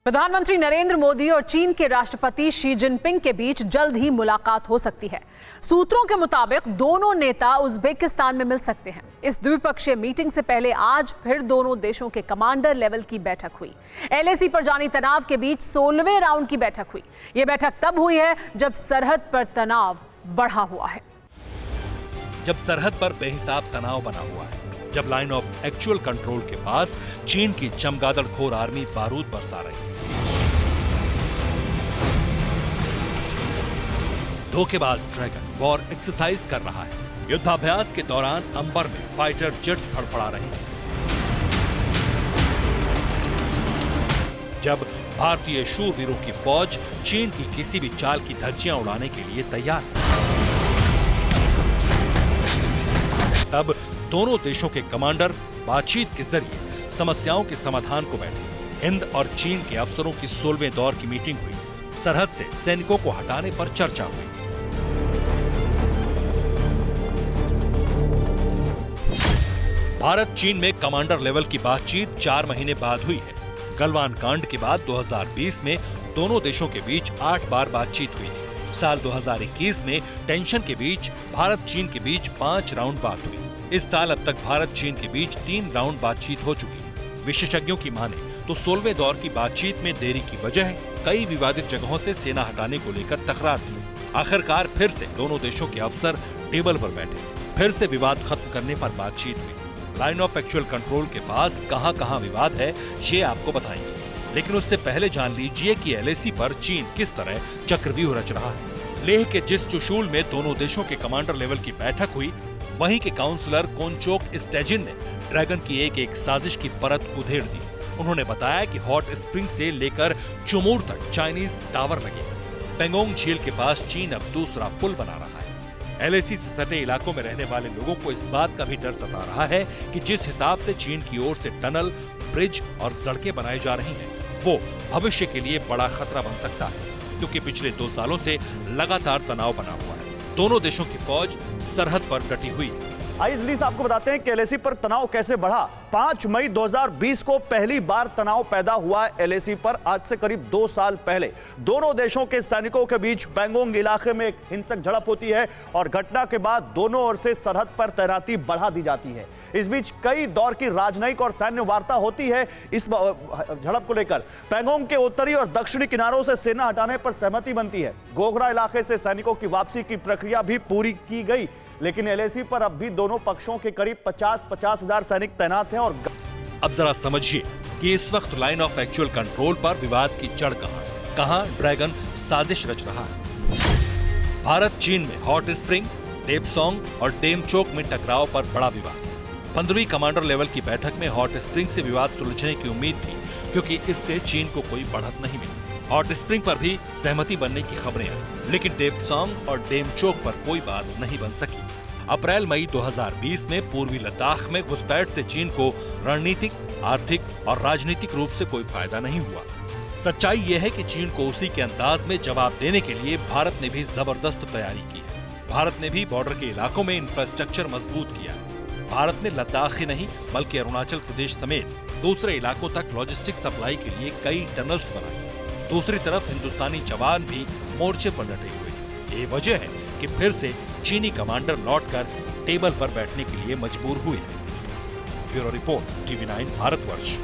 प्रधानमंत्री नरेंद्र मोदी और चीन के राष्ट्रपति शी जिनपिंग के बीच जल्द ही मुलाकात हो सकती है। सूत्रों के मुताबिक दोनों नेता उज़्बेकिस्तान में मिल सकते हैं। इस द्विपक्षीय मीटिंग से पहले आज फिर दोनों देशों के कमांडर लेवल की बैठक हुई। एलएसी पर जानी तनाव के बीच 16वें राउंड की बैठक हुई। यह बैठक तब हुई है जब सरहद पर तनाव बढ़ा हुआ है। जब सरहद पर बेहिसाब तनाव बना हुआ है, जब लाइन ऑफ एक्चुअल कंट्रोल के पास चीन की चमगादड़खोर आर्मी बारूद बरसा रही है। धोखेबाज ड्रैगन वॉर एक्सरसाइज कर रहा है। युद्धाभ्यास के दौरान अंबर में फाइटर जेट्स फड़फड़ा रहे हैं। जब भारतीय शूरवीरों की फौज चीन की किसी भी चाल की धज्जियां उड़ाने के लिए तैयार है, तब दोनों देशों के कमांडर बातचीत के जरिए समस्याओं के समाधान को बैठे। हिंद और चीन के अफसरों की 16वें दौर की मीटिंग हुई। सरहद से सैनिकों को हटाने पर चर्चा हुई। भारत चीन में कमांडर लेवल की बातचीत 4 महीने बाद हुई है। गलवान कांड के बाद 2020 में दोनों देशों के बीच 8 बार बातचीत हुई थी। साल 2021 में टेंशन के बीच भारत चीन के बीच 5 राउंड बात हुई। इस साल अब तक भारत चीन के बीच 3 राउंड बातचीत हो चुकी है। विशेषज्ञों की माने तो 16वें दौर की बातचीत में देरी की वजह कई विवादित जगहों से सेना हटाने को लेकर तकरार थी। आखिरकार फिर से दोनों देशों के अफसर टेबल पर बैठे, फिर से विवाद खत्म करने पर बातचीत हुई। लाइन ऑफ एक्चुअल कंट्रोल के पास कहां-कहां विवाद है ये आपको बताएंगे, लेकिन उससे पहले जान लीजिए कि एलएसी पर चीन किस तरह चक्रव्यूह रच रहा है। लेह के जिस चुशूल में दोनों देशों के कमांडर लेवल की बैठक हुई, वहीं के काउंसलर कोनचोक स्टेजिन ने ड्रैगन की एक साजिश की परत उधेड़ दी। उन्होंने बताया कि हॉट स्प्रिंग से लेकर चुमूर तक चाइनीज टावर लगे। पेंगोंग झील के पास चीन अब दूसरा पुल बना रहा है। एलएसी से सटे इलाकों में रहने वाले लोगों को इस बात का भी डर सता रहा है कि जिस हिसाब से चीन की ओर से टनल, ब्रिज और सड़कें बनाई जा रही हैं, वो भविष्य के लिए बड़ा खतरा बन सकता है, क्योंकि पिछले 2 सालों से लगातार तनाव बना हुआ है। दोनों देशों की फौज सरहद पर डटी हुई है। आइए जल्दी से आपको बताते हैं कि एलएसी पर तनाव कैसे बढ़ा। 5 मई 2020 को पहली बार तनाव पैदा हुआ एलएसी पर। आज से करीब 2 साल पहले दोनों देशों के सैनिकों के बीच पेंगोंग इलाके में एक हिंसक झड़प होती है और घटना के बाद दोनों ओर से सरहद पर तैनाती बढ़ा दी जाती है। इस बीच कई दौर की राजनयिक और सैन्य वार्ता होती है। इस झड़प को लेकर पेंगोंग के उत्तरी और दक्षिणी किनारों से सेना हटाने पर सहमति बनती है। गोगरा इलाके से सैनिकों की वापसी की प्रक्रिया भी पूरी की गई, लेकिन एलएसी पर अब भी दोनों पक्षों के करीब 50 हजार सैनिक तैनात हैं। और अब जरा समझिए कि इस वक्त लाइन ऑफ एक्चुअल कंट्रोल पर विवाद की जड़ कहां ड्रैगन साजिश रच रहा है। भारत चीन में हॉट स्प्रिंग, डेपसोंग और डेमचोक में टकराव पर बड़ा विवाद। 15वीं कमांडर लेवल की बैठक में हॉट स्प्रिंग से विवाद सुलझने की उम्मीद थी, क्योंकि इससे चीन को कोई बढ़त नहीं मिली। हॉट स्प्रिंग पर भी सहमति बनने की खबरें आई, लेकिन डेपसोंग और डेमचोक पर कोई बात नहीं बन सकी। अप्रैल-मई 2020 में पूर्वी लद्दाख में घुसपैठ से चीन को रणनीतिक, आर्थिक और राजनीतिक रूप से कोई फायदा नहीं हुआ। सच्चाई यह है कि चीन को उसी के अंदाज में जवाब देने के लिए भारत ने भी जबरदस्त तैयारी की है। भारत ने भी बॉर्डर के इलाकों में इंफ्रास्ट्रक्चर मजबूत किया। भारत ने लद्दाख ही नहीं बल्कि अरुणाचल प्रदेश समेत दूसरे इलाकों तक लॉजिस्टिक सप्लाई के लिए कई टनल्स बनाए। दूसरी तरफ हिंदुस्तानी जवान भी मोर्चे पर डटे हुए। ये वजह है कि फिर से चीनी कमांडर लौटकर टेबल पर बैठने के लिए मजबूर हुए हैं। Bureau report, TV9 Bharatvarsh.